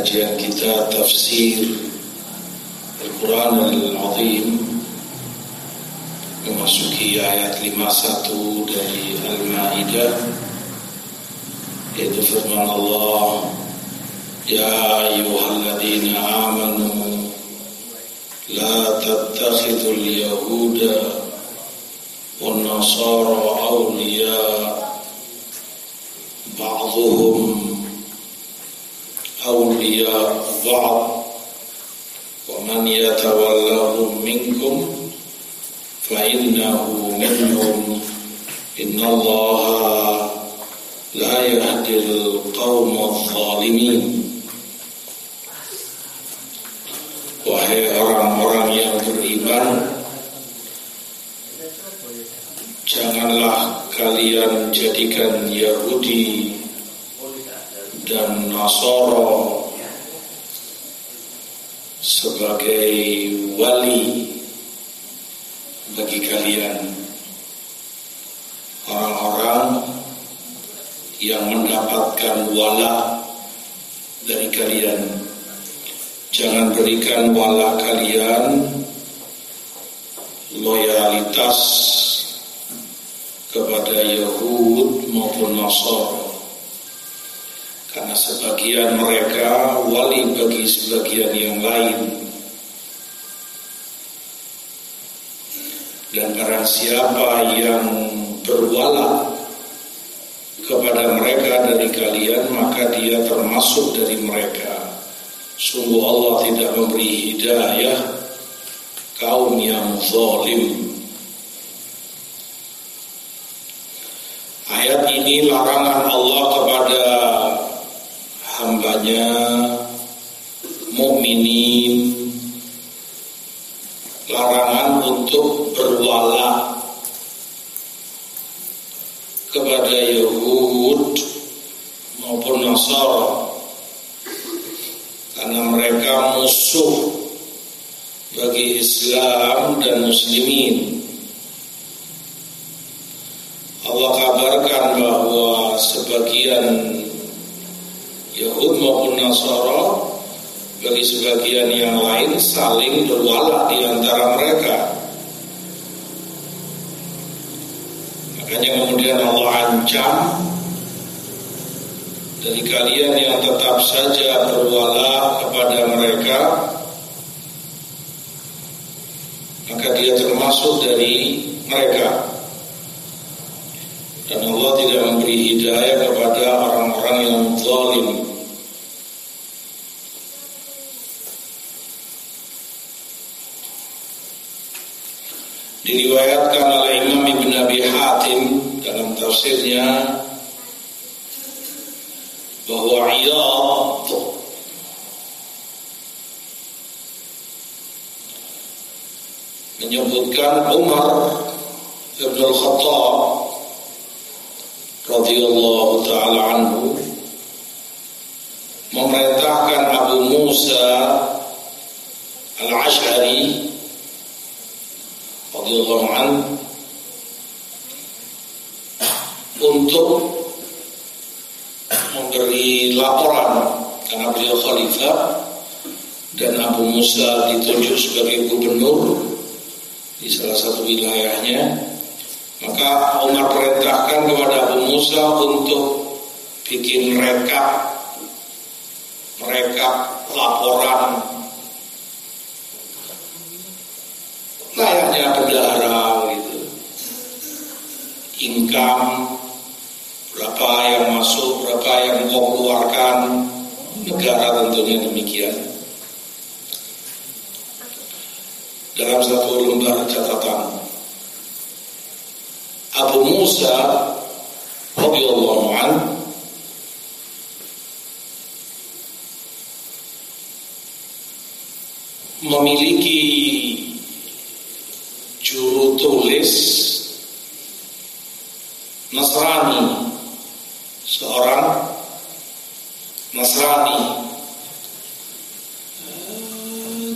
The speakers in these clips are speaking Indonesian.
kajian kita tafsir Al-Quran Al-Azim memasuki ayat 51 dari Al-Ma'idah, yaitu firman Allah, Ya ayyuhalladzina amanu la tattakhidul yahuda wan nasara awliya ba'dhuhum awliya ba'd wa man yatawallahum minkum fa innahu minhum innallaha la yahdil qawma adh-dhalimin. Wahai orang-orang yang beriman, janganlah kalian jadikan Yahudi dan Nasara sebagai wali bagi kalian, orang-orang yang mendapatkan wala dari kalian. Jangan berikan wala kalian loyalitas kepada Yahud maupun Nasara, karena sebagian mereka wali bagi sebagian yang lain. Dan barang siapa yang berwala kepada mereka dari kalian, maka dia termasuk dari mereka. Sungguh Allah tidak memberi hidayah kaum yang zalim. Ayat ini larangan Allah kepada hambanya mukminin, larangan untuk berwala kepada Yahud maupun Nasara, karena mereka musuh bagi Islam dan muslimin. Allah kabarkan bahwa sebagian Yahud maupun Nasara bagi sebagian yang lain saling berwala di antara mereka. Makanya kemudian Allah ancam, dari kalian yang tetap saja berwala kepada mereka, maka dia termasuk dari mereka. Dan Allah tidak memberi hidayah kepada orang-orang yang zalim. Diriwayatkan oleh Imam Ibn Abi Hatim dalam tafsirnya bahwa Iyad menyebutkan Umar Ibn Al-Khattab radhiyallahu ta'ala anhu memerintahkan Abu Musa Al-Ash'ari radhiyallahu anhu untuk memberi laporan, karena beliau khalifah dan Abu Musa ditunjuk sebagai gubernur di salah satu wilayahnya. Maka Umar perintahkan kepada Abu Musa untuk bikin rekap laporan layaknya bendahara gitu, income berapa yang masuk, berapa yang kau keluarkan, negara tentunya demikian. Dalam satu lembar catatan, Abu Musa radhiyallahu anhu memiliki juru tulis Nasrani, seorang Nasrani,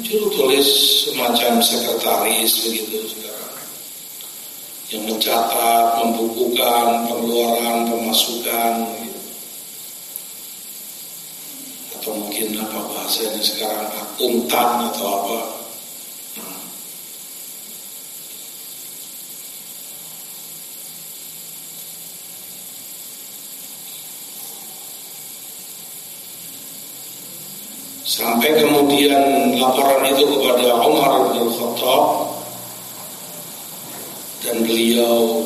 juru tulis semacam sekretaris begitu sekarang, yang mencatat, membukukan pengeluaran, pemasukan gitu. atau mungkin apa bahasanya sekarang, akuntan atau apa. Sampai kemudian laporan itu kepada Umar bin Khattab, dan beliau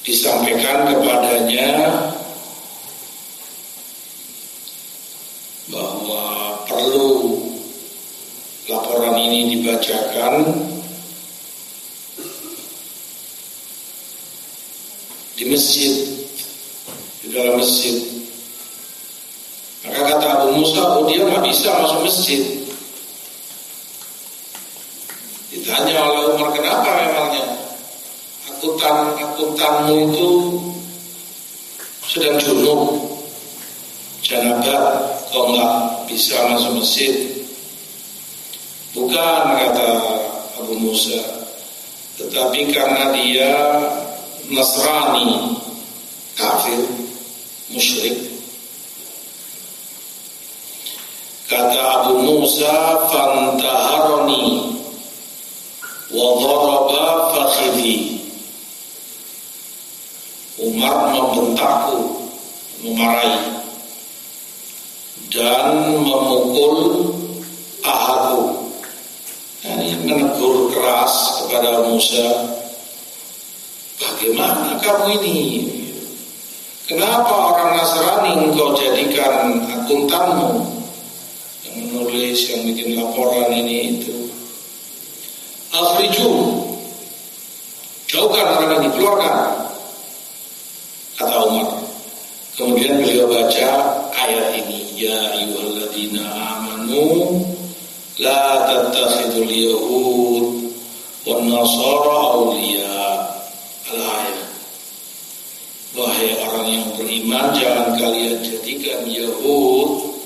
disampaikan kepadanya bahwa perlu laporan ini dibacakan di masjid, di dalam masjid. Maka kata Abu Musa, dia nggak bisa masuk masjid. Ditanya oleh Umar, kenapa memangnya? Akuntanmu itu sedang junub, janabah, kok nggak bisa masuk masjid? Bukan, kata Abu Musa, tetapi karena dia Nasrani, kafir, musyrik. Kata Abu Musa, fantaharani wa dharaba fakhidhi. Umar membentakku, memarahi, dan memukul pahaku. Ini menegur keras kepada Musa, bagaimana kamu ini? Kenapa orang Nasrani engkau jadikan akuntanmu? Yang menulis, yang bikin laporan ini itu. Akhriju, jauhkan orang ini, keluarkan, kata Umar. Kemudian beliau baca ayat ini, ya ayyuhalladzina amanu la tattakhidul yahud wan nasara awliya. Al-ayat. Wahai orang yang beriman, jangan kalian jadikan Yahud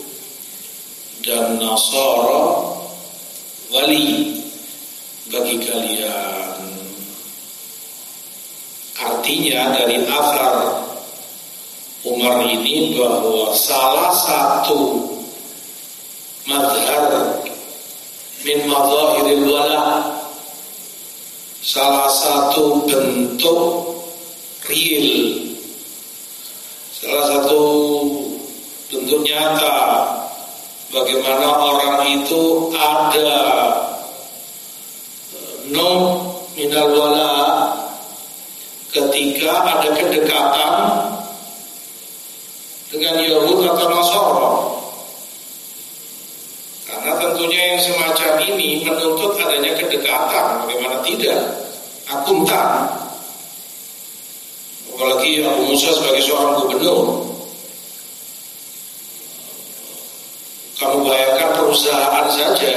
dan Nasara wali bagi kalian. Artinya dari athar Umar ini bahwa salah satu madhar min madhahiril wala, salah satu bentuk real, salah satu bentuk nyata bagaimana orang itu ada minal wala ketika ada kedekatan dengan Yahud atau Nasara. Karena tentunya yang semacam ini menuntut adanya kedekatan, bagaimana tidak, akuntan. Apalagi Abu Musa sebagai seorang gubernur. Kamu bayangkan perusahaan saja,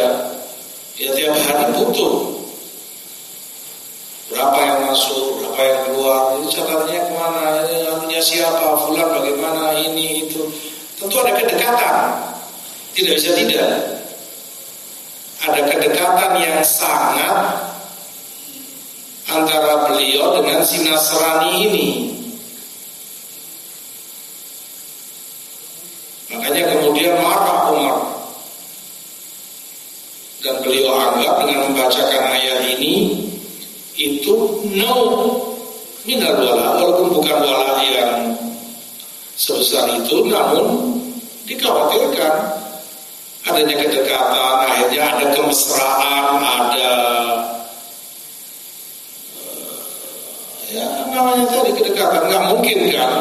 ya tiap hari butuh berapa yang masuk, berapa yang keluar, ini catatannya kemana, ini namanya siapa, fulan bagaimana, ini itu. Tentu ada kedekatan, tidak bisa tidak. Ada kedekatan yang sangat antara beliau dengan si Nasrani ini. Makanya kemudian marah Umar, dan beliau anggap dengan membacakan ayat ini itu minal wala, walaupun bukan wala yang sebesar itu, namun dikhawatirkan adanya kedekatan, akhirnya ada kemesraan, ada ya namanya tadi kedekatan. Nggak mungkin kan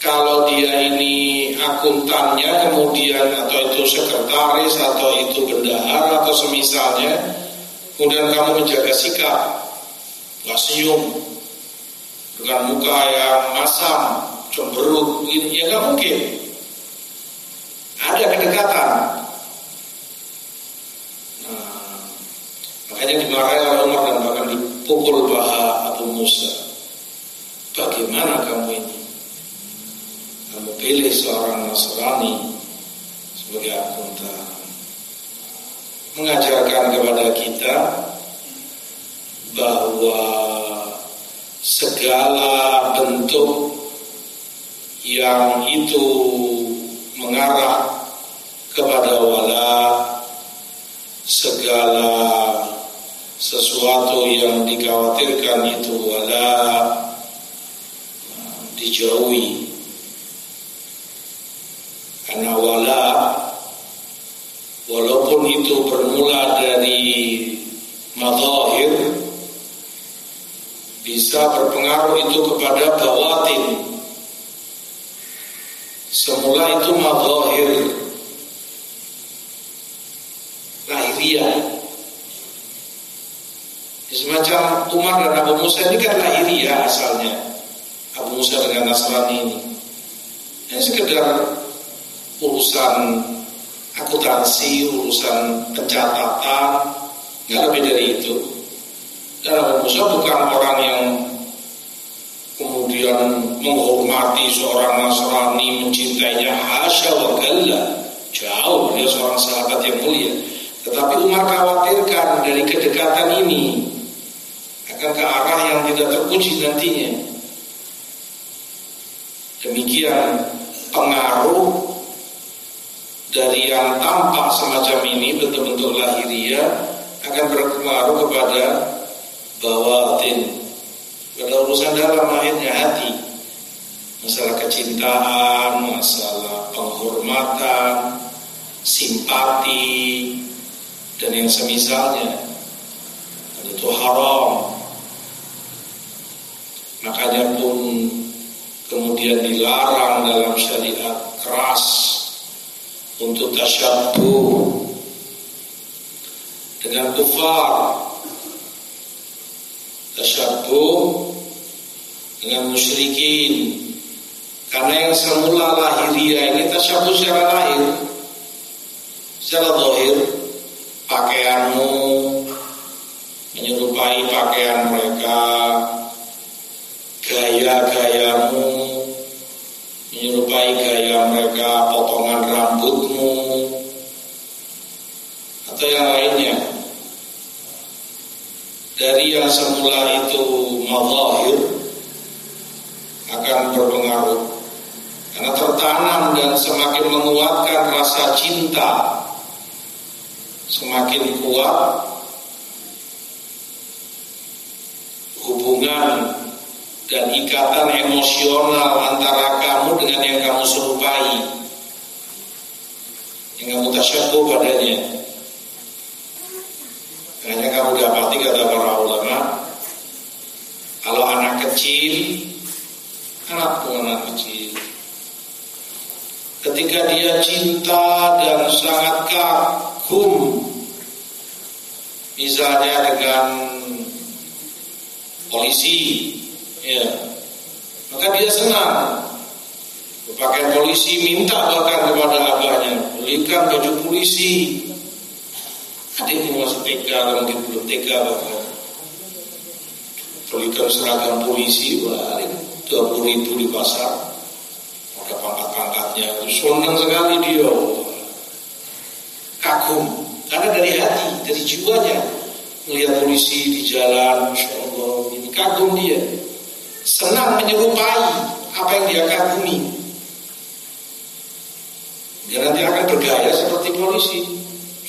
kalau dia ini akuntannya kemudian atau itu sekretaris atau itu bendahara atau semisalnya, kemudian kamu menjaga sikap, nggak senyum dengan muka yang masam, cemberut, ini ya nggak mungkin. Ada kedekatan. Nah, makanya dimarahi oleh Umar dan bahkan dipukul paha Abu Musa. Bagaimana kamu ini? Kamu pilih seorang Nasrani sebagai akuntan, mengajarkan kepada kita bahwa segala bentuk bentuk yang itu mengarah kepada wala, segala sesuatu yang dikhawatirkan itu wala dijauhi. Karena wala walaupun itu bermula dari mazahir, bisa berpengaruh itu kepada bawatin. Semula itu mazahir, lahiriah. Semacam Umar dan Abu Musa ini kan lahiriah asalnya. Abu Musa dengan Nasrani ini sekedar urusan akuntansi, urusan pencatatan, nggak lebih dari itu. Dan Abu Musa bukan orang yang kemudian menghormati seorang Nasrani, mencintainya, hasya wa kalla. Jauh, dia seorang sahabat yang mulia. Tetapi Umar khawatirkan dari kedekatan ini akan ke arah yang tidak terpuji nantinya. Demikian pengaruh dari yang tampak semacam ini, bentuk-bentuk lahiriah, akan berpengaruh kepada bawatin, pada urusan dalam akhirnya hati, masalah kecintaan, masalah penghormatan, simpati, dan yang semisalnya. Dan itu haram. Makanya pun kemudian dilarang dalam syariat keras untuk tasyabbuh dengan kufar, tasyabbuh dengan musyrikin. Karena yang semula lahiriah ini tasyabbuh secara lahir, secara zahir, pakaianmu menyerupai pakaian mereka, gaya-gayamu menyerupai gaya mereka, potongan rambutmu atau yang lainnya. Dari yang semula itu mazahir akan berpengaruh, karena tertanam dan semakin menguatkan rasa cinta, semakin kuat hubungan dan ikatan emosional antara kamu dengan yang kamu serupai, yang kamu tasyabbuh padanya. Hanya kamu dapati, kata para ulama, kalau anak kecil, anak kecil, ketika dia cinta dan sangat kagum, misalnya dengan polisi, ya, maka dia senang. Berpakaian polisi, minta bahkan kepada abahnya, belikan baju polisi. Adikmu masih TK, mungkin belum TK bahkan. Belikan seragam polisi, wah, 20.000 di pasar. Ada pangkat-pangkatnya, senang sekali dia. Kagum, karena dari hati, dari jiwanya. Melihat polisi di jalan, Masya Allah, ini kagum dia. Senang menyerupai apa yang dia kagumi. Dia nanti akan bergaya seperti polisi.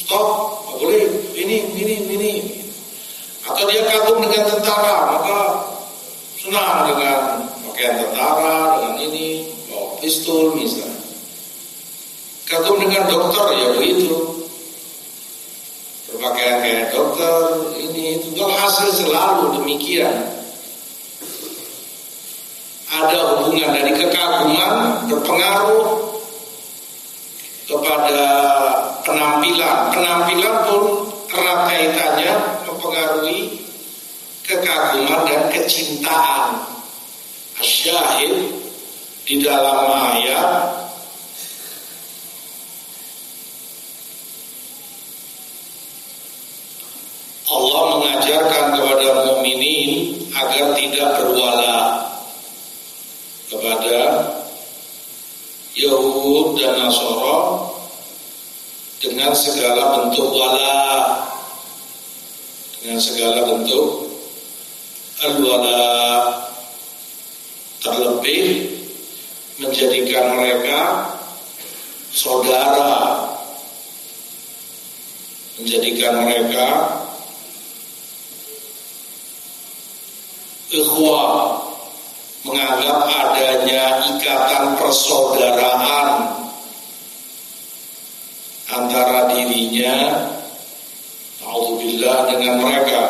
Stop, nggak boleh, ini. Atau dia kagum dengan tentara, maka senang dengan pakaian tentara, dengan ini, bawa pistol misalnya. Kagum dengan dokter, ya begitu. Berpakaian kayak dokter, ini itu. Hasil selalu demikian. Ada hubungan dari kekaguman berpengaruh kepada penampilan. Penampilan pun erat kaitannya mempengaruhi kekaguman dan kecintaan. Asyahid di dalam ayat Allah mengajarkan kepada mukminin agar tidak berwala kepada Yahud dan Nasara dengan segala bentuk wala, dengan segala bentuk al-wala. terlebih menjadikan mereka saudara, menjadikan mereka ikhwah, menganggap adanya ikatan persaudaraan antara dirinya, na'udzubillah, dengan mereka.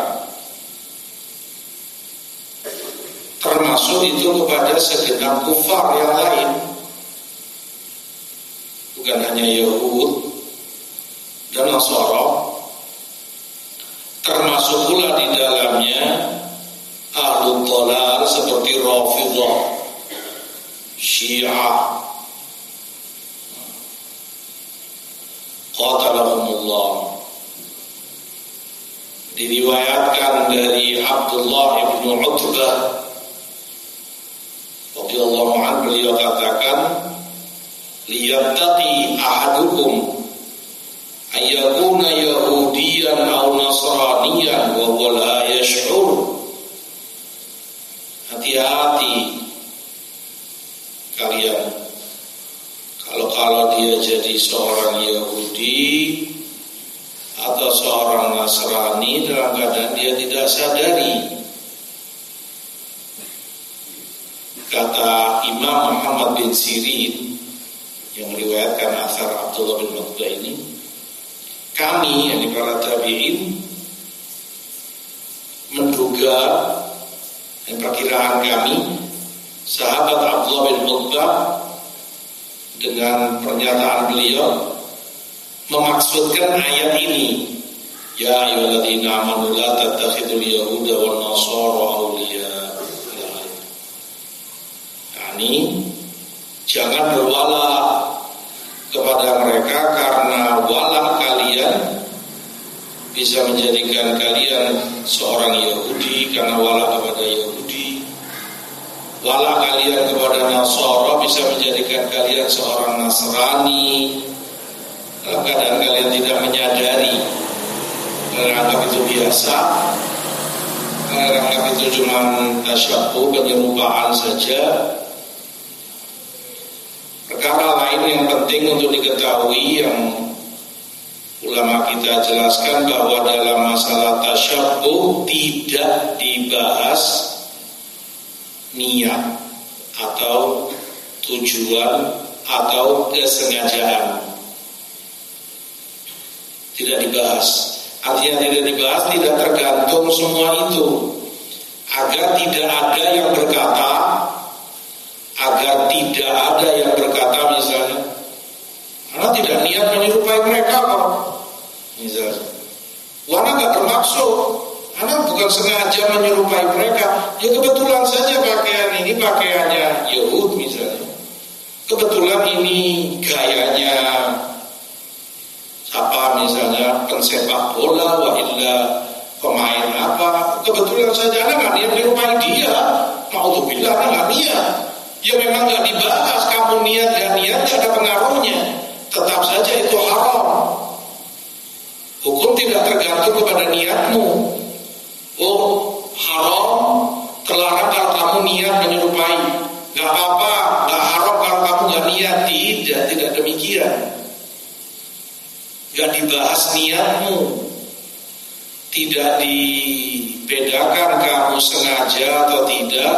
Termasuk itu kepada segenap kufar yang lain, bukan hanya Yahud dan Nasara, termasuk pula di dalamnya Ahlul Dhalal seperti Rafidhah, Syiah, qatalahumullah. Diriwayatkan dari Abdullah bin Utbah radhiyallahu anhu, beliau katakan, liyattaqi ahadukum ayyakuna yahudiyan aw nasraniyan wa huwa la yash'ur. Hati-hati kalian kalau dia jadi seorang Yahudi atau seorang Nasrani dalam keadaan dia tidak sadari. Kata Imam Muhammad bin Sirin yang meriwayatkan asar Abdullah bin Utbah ini, kami, yakni para tabi'in, menduga dan perkiraan kami, sahabat Abdullah bin Utbah dengan pernyataan beliau memaksudkan ayat ini, ya ayyuhalladzina amanu la tattakhidul yahuda wan nasara awliya. Yani jangan berwala kepada mereka, karena wala kalian bisa menjadikan kalian seorang Yahudi karena wala kepada Yahudi. Wala kalian kepada Nasara bisa menjadikan kalian seorang Nasrani dalam keadaan kalian tidak menyadari, menganggap itu biasa, menganggap itu cuma tasyabbuh, penyerupaan saja. Perkara lain yang penting untuk diketahui yang ulama kita jelaskan, bahwa dalam masalah tasyabbuh tidak dibahas niat atau tujuan atau kesengajaan, tidak dibahas. Artinya tidak dibahas, tidak tergantung semua itu, agar tidak ada yang berkata, misalnya, anak tidak niat menyerupai mereka kok, misalnya, anak gak bermaksud, anak bukan sengaja menyerupai mereka, ya kebetulan saja pakaian ini pakaiannya Yahud misalnya, kebetulan ini gayanya apa misalnya pensepak bola, wa illa pemain apa, kebetulan saja anak gak niat menyerupai dia, ma'udzubillah, anak gak niat. Ya memang gak dibahas, kamu niat gak niat gak ada pengaruhnya, tetap saja itu haram. Hukum tidak tergantung kepada niatmu. Oh, haram, terlarang kalau kamu niat menyerupai, gak apa-apa, gak haram kalau kamu gak niat. Tidak demikian. Gak dibahas niatmu, tidak dibedakan kamu sengaja atau tidak,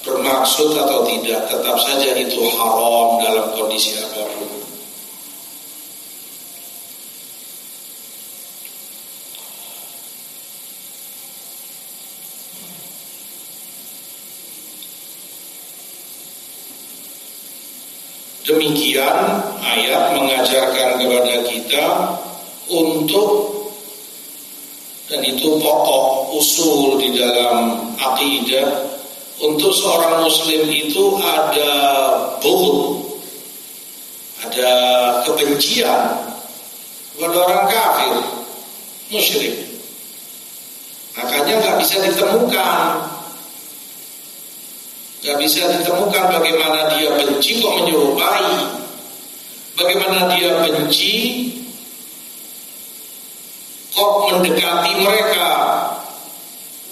bermaksud atau tidak, tetap saja itu haram dalam kondisi apapun. Demikian ayat mengajarkan kepada kita untuk, dan itu pokok usul di dalam akidah, untuk seorang muslim itu ada bughd, ada kebencian kepada orang kafir, musyrik. Makanya gak bisa ditemukan bagaimana dia benci kok menyerupai, bagaimana dia benci kok mendekati mereka.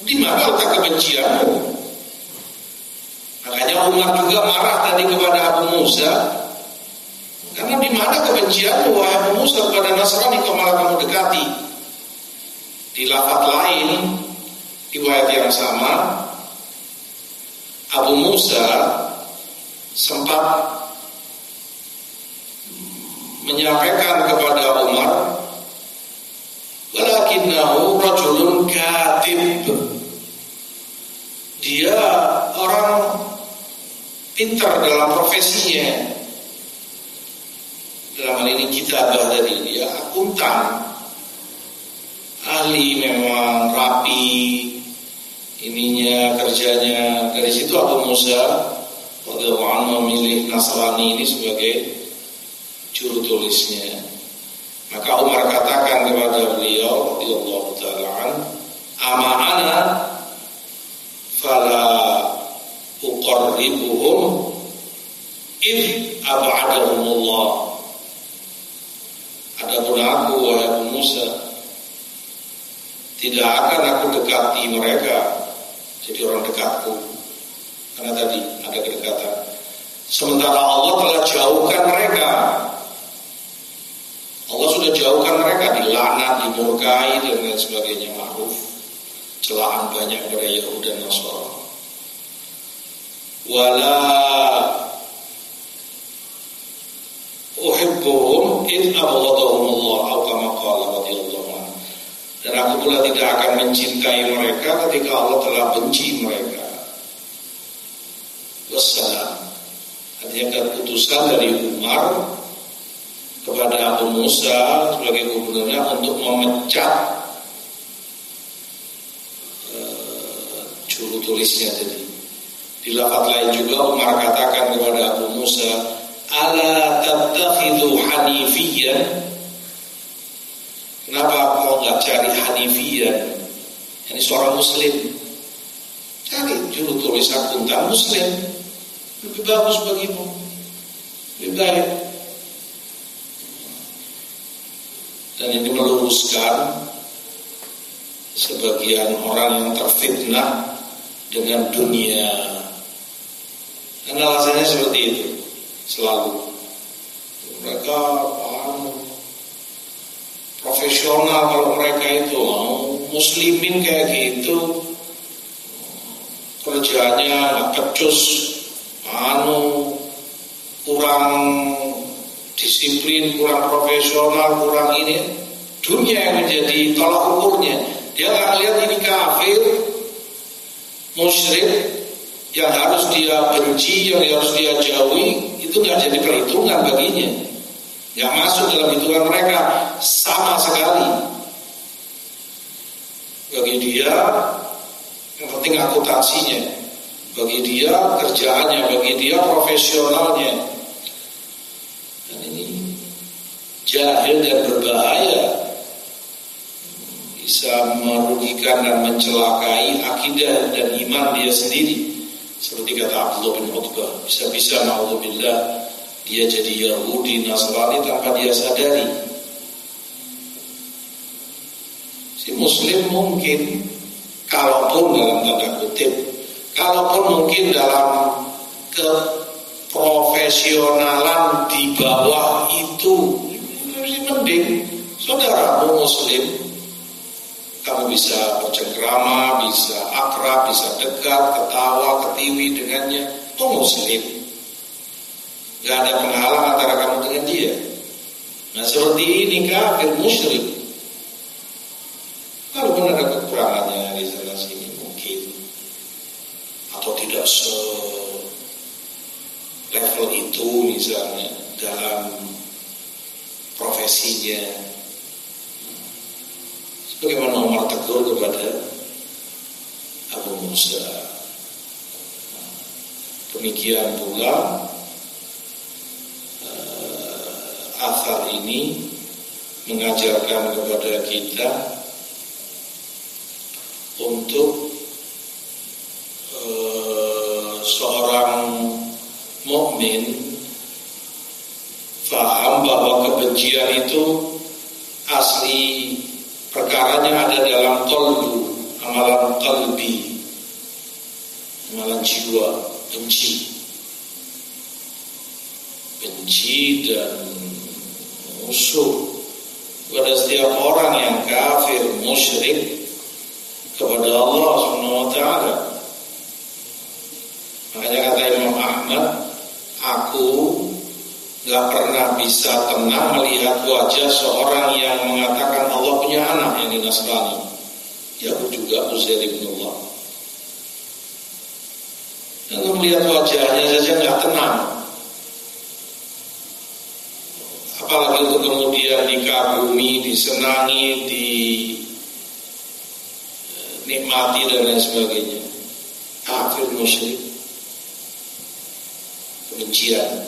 Di mana letak kebencianmu? Makanya Makanya Umar juga marah tadi kepada Abu Musa, karena di mana kebencianmu wahai Abu Musa kepada Nasrani kau malah kamu dekati. Di lafaz lain, riwayat yang sama, Abu Musa sempat menyampaikan kepada Umar, walakinnahu rajulun katib. Dia orang pintar dalam profesinya. Dalam hal ini kitabah tadi, dia akuntan, ahli memang, rapi ininya kerjanya. Dari situ Abu Musa radhiyallahu anhu memilih Nasrani ini sebagai juru tulisnya. Maka Umar katakan kepada beliau radhiyallahu taala an, ama ana fala uqarribuhum id ab'adahumullah. Adapun aku wahai Abu Musa, tidak akan aku dekati mereka jadi orang dekatku, karena tadi ada kedekatan. Sementara Allah telah jauhkan mereka. Allah sudah jauhkan mereka, dilaknat, dimurkai dan lain sebagainya, ma'ruf. Celaan banyak pada Yahudi dan Nasrani. Wala uhibbuhum in abghadahumullah atau kama qala radhiyallahu anhu. Dan aku pula tidak akan mencintai mereka ketika Allah telah benci mereka. Wassalam. Artinya keputusan dari Umar kepada Abu Musa sebagai gubernurnya untuk memecat juru tulisnya tadi. Di lafaz lain juga Umar katakan kepada Abu Musa, ala tattakhidhu hanifiyyan. Kenapa kau nggak cari hanifiyyan? Ini seorang muslim. Cari juru tulis akuntan muslim, lebih bagus bagimu, lebih baik. Dan ini meluruskan sebagian orang yang terfitnah dengan dunia. Dan alasannya seperti itu selalu. Mereka profesional kalau mereka itu muslimin kayak gitu, kerjanya pecus, kurang disiplin, kurang profesional, kurang ini. Dunia yang menjadi tolak ukurnya. Dia nggak lihat ini kafir, musyrik, yang harus dia benci, yang harus dia jauhi, itu nggak jadi perhitungan baginya, nggak masuk dalam hitungan mereka sama sekali. Bagi dia yang penting akuntansinya, bagi dia kerjaannya, bagi dia profesionalnya. Dan ini jahil dan berbahaya, bisa merugikan dan mencelakai akidah dan iman dia sendiri. Seperti kata Abdullah bin Utbah, bisa-bisa na'udzubillah dia jadi Yahudi, Nasrani tanpa dia sadari. Si muslim mungkin, kalaupun dalam tanda kutip, kalaupun mungkin dalam keprofesionalan di bawah itu masih mending. Saudaramu muslim, kamu bisa bercengkrama, bisa akrab, bisa dekat, ketawa, ketiwi dengannya. Muslim, gak ada penghalang antara kamu dengan dia. Nah seperti ini kafir musyrik. Kalaupun ada kekurangannya di sana sini mungkin, atau tidak level itu misalnya dalam profesinya. Bagaimana Umar tegur kepada Abu Musa. Demikian pula athar ini mengajarkan kepada kita untuk seorang mukmin faham bahwa kebencian itu asli perkaranya ada dalam qalbu, amalan qalbi, amalan jiwa. benci dan musuh pada setiap orang yang kafir, musyrik kepada Allah Subhanahu wa taala. Makanya kata Imam Ahmad, aku gak pernah bisa tenang melihat wajah seorang yang mengatakan Allah punya anak, yang di Nasrani. Ya, aku juga Uzair bin Allah. Dan melihat wajahnya saja gak tenang. Apalagi untuk kemudian dikagumi, disenangi, dinikmati dan lain sebagainya. Kafir, musyrik, kebencian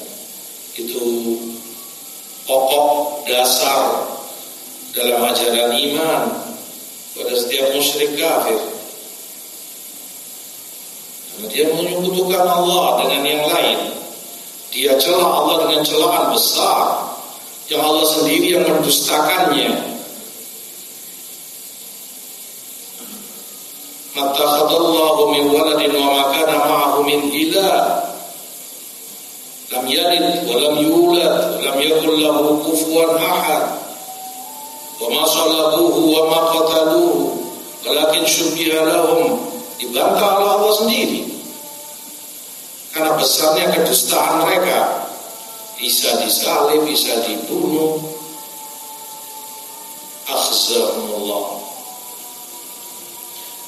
itu pokok dasar dalam ajaran iman pada setiap musyrik kafir. Karena dia menyekutukan Allah dengan yang lain. Dia celah Allah dengan celaan besar yang Allah sendiri yang mendustakannya. Mattakhadallahu min waladin wa ma kana ma'ahu min ilah. Lam yalid wa lam yulad wa lam yakul lahu kufuwan ahad. Wa ma salabuhu wa ma qataluhu walakin syubbiha lahum. Dibantah oleh Allah sendiri karena besarnya kedustaan mereka. Isa disalib, Isa dibunuh. Akhzahumullah.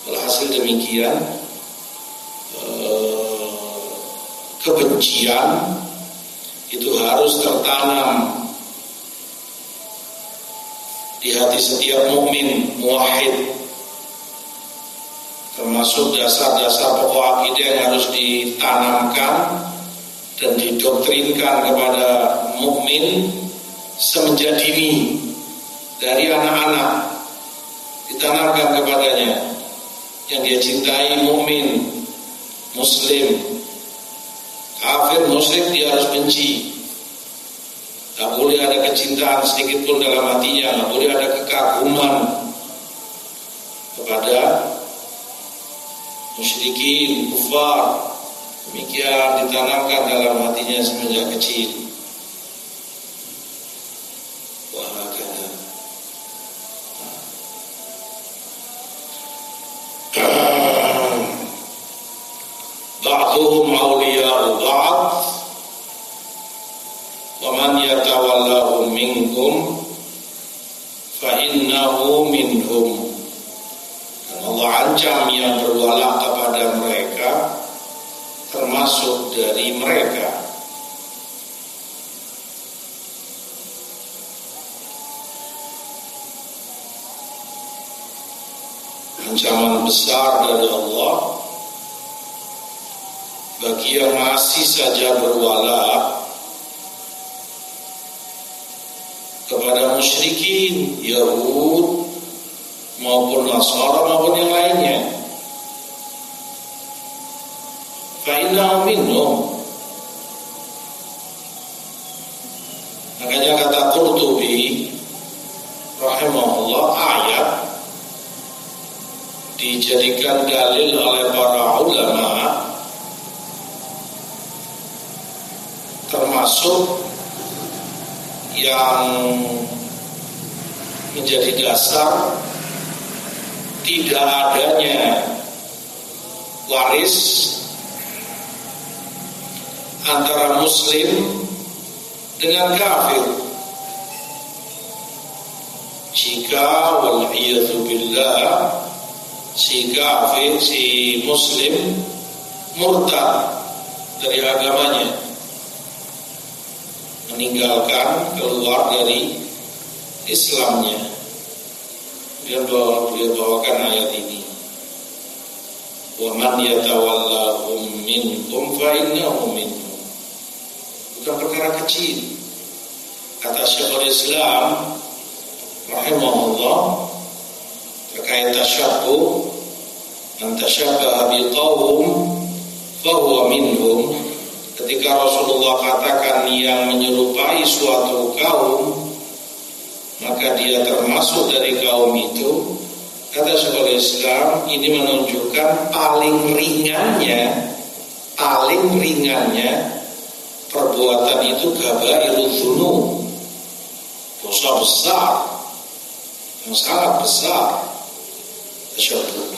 Alhasil demikian, kebencian itu harus tertanam di hati setiap mukmin muwahhid, termasuk dasar-dasar pokok akidah yang harus ditanamkan dan didoktrinkan kepada mukmin semenjak dini dari anak-anak, ditanamkan kepadanya yang dia cintai mukmin, muslim, kafir, musyrik dia harus benci. Tak boleh ada kecintaan sedikit pun dalam hatinya, tak boleh ada kekaguman kepada musyrikin, kufar. Demikian ditanamkan dalam hatinya semenjak kecil. Wahakana. Ba'duhum awliya'u ba'd wa man yatawallahum minkum fa innahu minhum. Dan Allah ancam yang berwala kepada mereka termasuk dari mereka. Ancaman besar dari Allah bagi yang masih saja berwala kepada musyrikin, Yahud maupun Nasara maupun yang lainnya. Fa'innahu minhum. Makanya kata Qurtubi rahimahullah, ayat dijadikan dalil oleh para ulama termasuk yang menjadi dasar tidak adanya waris antara muslim dengan kafir jika wal'iyadzu billah si kafir, si muslim murtad dari agamanya, meninggalkan, keluar dari Islamnya. Dia bawakan ayat ini, wa man yatawallahum minkum fa innahu minhum. Bukan perkara kecil. Kata Syekhul Islam rahimahullah terkait tasyabbuh, man tasyabbaha biqaum fa huwa minhum. Ketika Rasulullah katakan yang menyerupai suatu kaum, maka dia termasuk dari kaum itu. Kata Syekhul Islam, ini menunjukkan paling ringannya paling ringannya perbuatan itu kabairul dzunub, dosa besar yang sangat besar, tasyabbuh.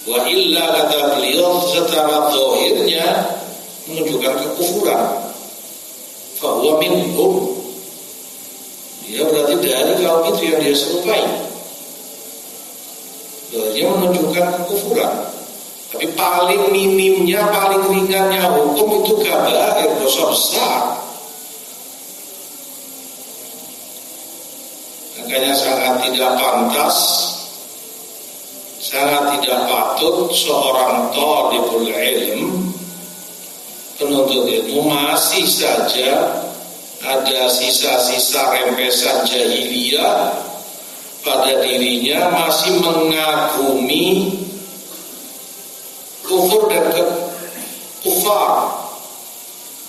Wa illa kata beliau secara zahirnya menunjukkan kekufuran. Fa huwa minhum, dia berarti dari kaum itu yang dia serupai. Dia menunjukkan kekufuran. Tapi paling minimnya, paling ringannya hukum itu kabair, dosa besar. Makanya sangat tidak pantas, sangat tidak patut seorang thalibul ilm, penuntut ilmu, masih saja ada sisa-sisa rempesan jahiliyah pada dirinya, masih mengagumi kufur dan kufar,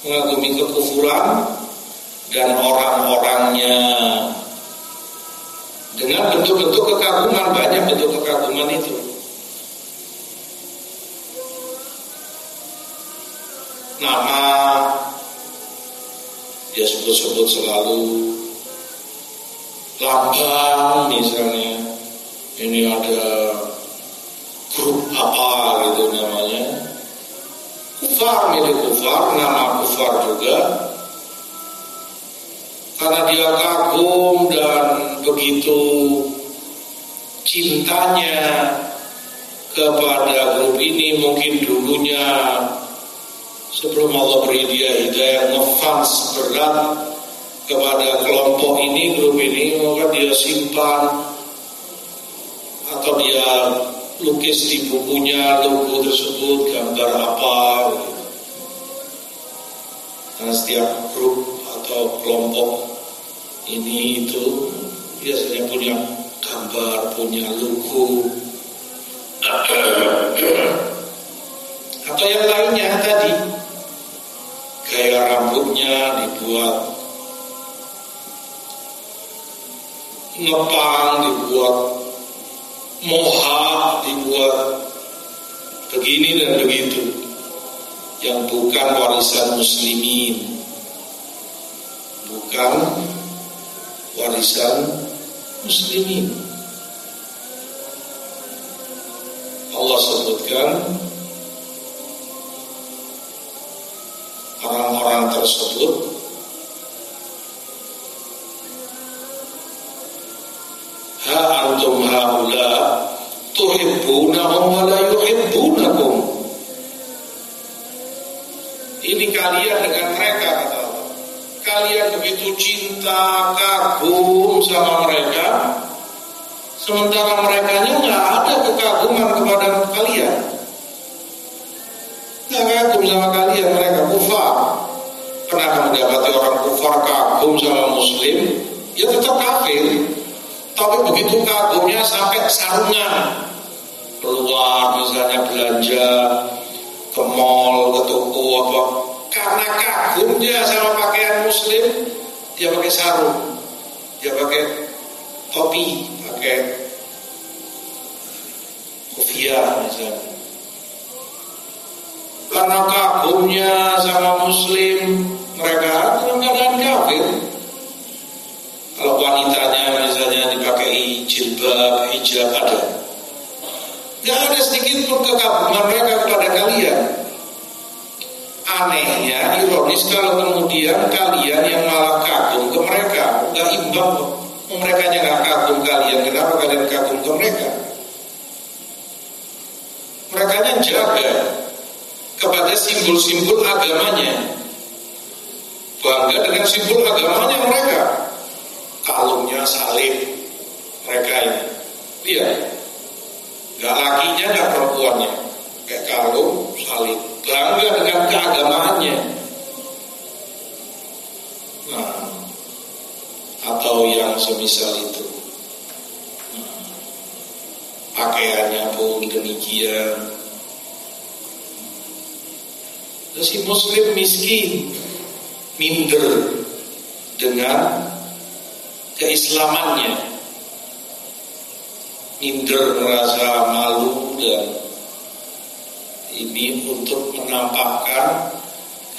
mengagumi kekufuran dan orang-orangnya dengan bentuk-bentuk kekaguman. Banyak bentuk kekaguman itu. Nama dia sebut-sebut selalu, lambang misalnya, ini ada grup apa gitu namanya, kufar, milik kufar, nama kufar juga, karena dia kagum dan begitu cintanya kepada grup ini. Mungkin dulunya sebelum Allah beri dia hidayah, ngefans berat kepada kelompok ini, grup ini, maka dia simpan atau dia lukis di bukunya logo tersebut, gambar apa. Karena setiap grup atau kelompok ini itu biasanya punya gambar, punya logo atau yang lainnya tadi. Gaya rambutnya dibuat ngepang, dibuat moha, dibuat begini dan begitu, yang bukan warisan muslimin, bukan warisan muslimin. Allah sebutkan orang-orang tersebut ha antum haula tuhibbunahum wa la yuhibbunakum. Ini kalian dengan mereka, kata Allah. Kalian begitu cinta, kagum sama mereka, sementara merekanya nggak ada kekaguman kepada kalian. Nggak kagum sama kalian, mereka kufar. Pernah mendapati orang kufar kagum sama muslim, ya tetap kafir. Tapi begitu kagumnya sampai sarungan, keluar misalnya belanja ke mall, ke toko apa, karena kagumnya sama pakaian muslim, dia pakai sarung, dia pakai topi, pakai kopiah misalnya. Karena kagumnya sama muslim, mereka dalam keadaan kafir. Kalau wanitanya misalnya dipakai jilbab, hijab, ada. Gak ada sedikit pun kekaguman mereka kepada kalian. Anehnya, ironis kalau kemudian kalian yang malah kagum ke mereka. Gak imbang, mereka yang gak kagum kalian, kenapa kalian kagum ke mereka? Mereka yang jaga kepada simbol-simbol agamanya, bangga dengan simbol agamanya mereka. Kalungnya salib mereka ini, lihat, gak lakinya gak perempuannya, kayak kalung salib, bangga dengan keagamaannya. Nah, atau yang semisal itu, pakaiannya pun demikian. Terus si muslim miskin, minder dengan keislamannya, minder, merasa malu dan ini untuk menampakkan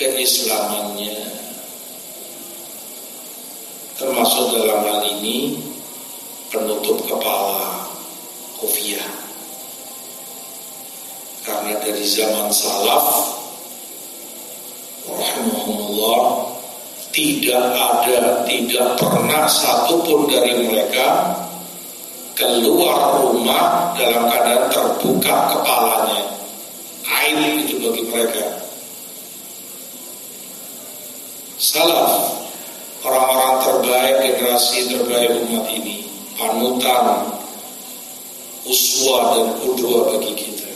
keislamannya, termasuk dalam hal ini penutup kepala, kopiah. Karena dari zaman salaf rahimahumullah tidak pernah satupun dari mereka keluar rumah dalam keadaan terbuka kepalanya. Aib itu bagi mereka. Salaf, orang-orang terbaik, generasi terbaik umat ini, panutan, uswah dan qudwah bagi kita.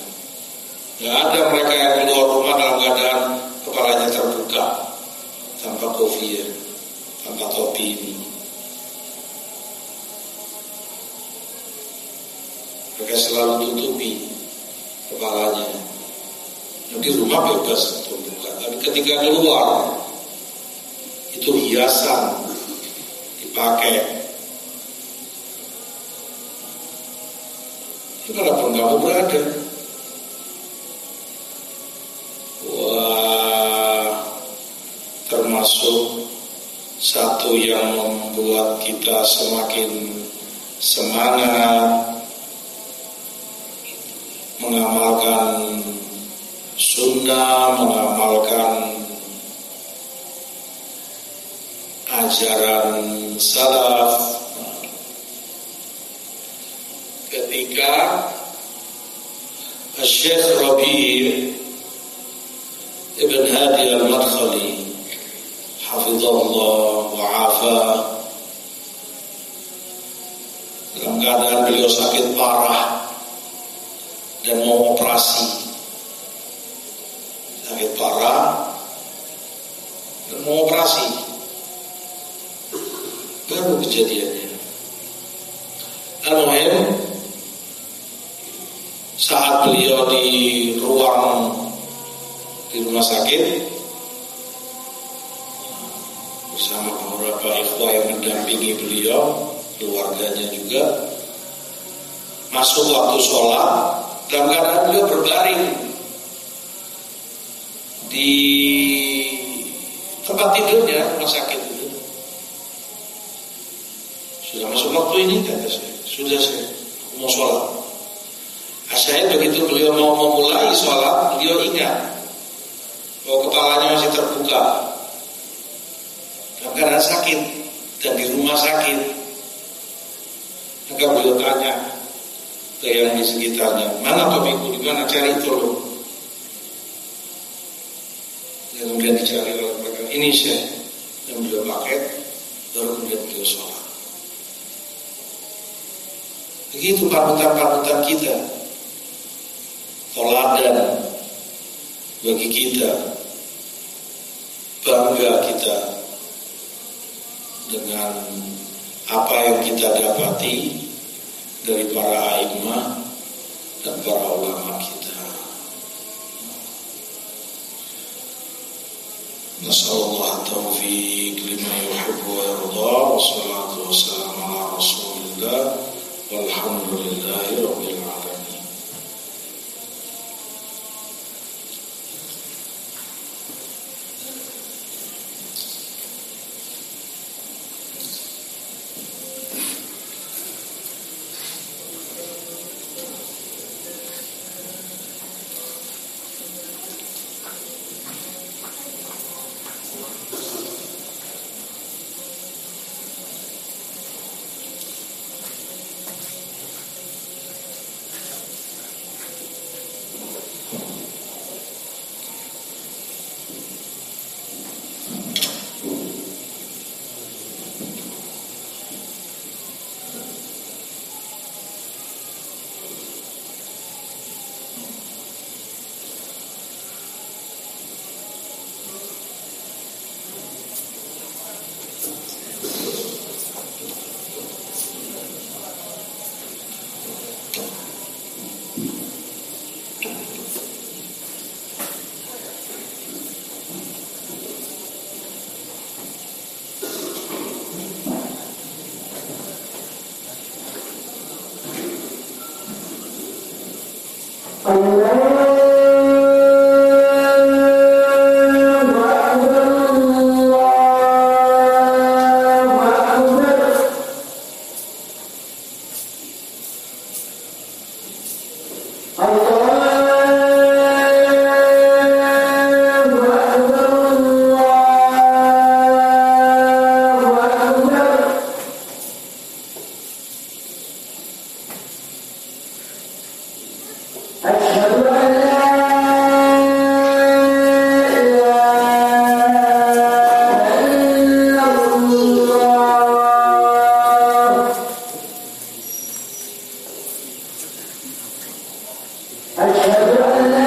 Tidak ada mereka yang keluar rumah dalam keadaan kepalanya terbuka, tanpa kopiah, tanpa topi ini. Mereka selalu tutupi kepalanya. Di rumah bebas untuk buka, tapi ketika keluar itu hiasan dipakai. Dimanapun kamu berada, termasuk satu yang membuat kita semakin semangat mengamalkan sunnah, mengamalkan ajaran salaf. Ketika Syekh Rabi' Ibn Hadi Al-Madkhali hafizahullah wa afa, dalam keadaan beliau sakit parah dan mau operasi, sakit parah dan mau operasi, baru kejadiannya. Al-Muhim, saat beliau di ruang di rumah sakit bersama beberapa ikhwah yang mendampingi beliau, keluarganya juga, masuk waktu sholat, dalam keadaan beliau berbaring di tempat tidurnya rumah sakit itu. Sudah masuk waktu ini, kata saya. Sudah, saya mau sholat. Saya begitu beliau mau memulai sholat, beliau ingat bahwa kepalanya masih terbuka, dalam keadaan sakit dan di rumah sakit. Maka beliau tanya ke yang di sekitarnya, mana topiku, di mana, cari tolong. Dan kemudian dicari oleh mereka, ini saya yang beliau pakai, baru kemudian beliau sholat. Begitu panutan-panutan kita, toladan bagi kita, bangga kita dengan apa yang kita dapati dari para a'immah dan para ulama kita. Nasallallahu taufiq lima yuhibbu wa yarda, wassalatu wassalamu ala rasulillah, walhamdulillahi rabbil alamin. أشهد أن لا